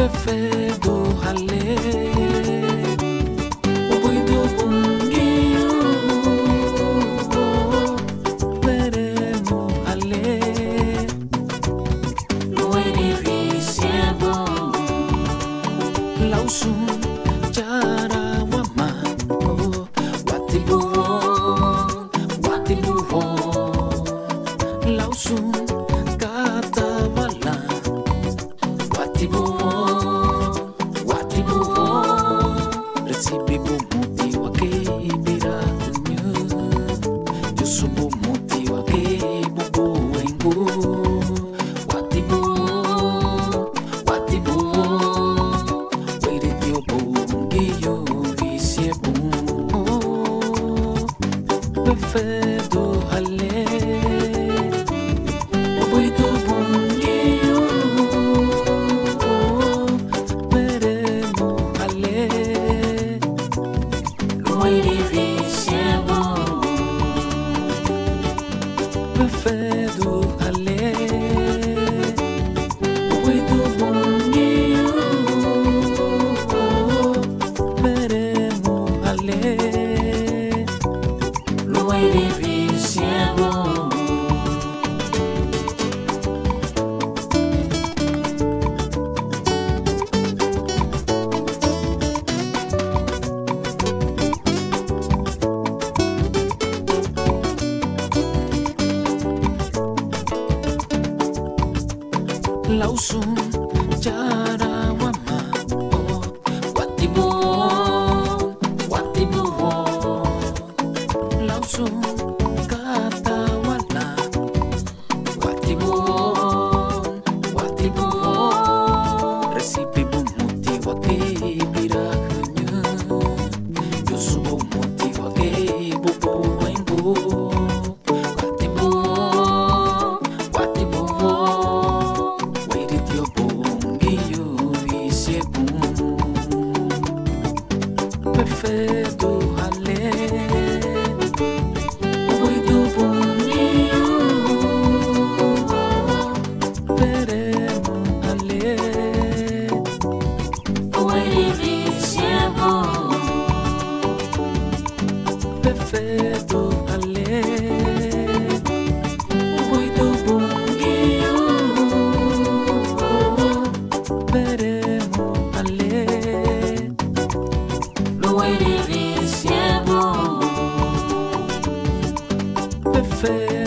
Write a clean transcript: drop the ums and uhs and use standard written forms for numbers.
perfeito ralé, o boi do bunguinho, veremos ralé, no edifício lausun cara wama, watibuho, lausun kata wala. Watibuho, recibe bumuti wake birakunyu, yusu bumuti wake bubu wengu. Watibuho, weiritio bungiyo visie bumo, perfeito hale, oboito bungiyo. Perfeito ralé, o boi do bunguinho, veremos ralé, no edifício lausun cara wama, watibuho, lausun kata wala, watibuho, recibe bumuti wake birakunyu, yusu bumuti wake bubu wengu. Perfeito ralé, o boi do bunguinho, veremos ralé, o edifício perfeito ralé, o boi do bunguinho, veremos ralé. Perfeito.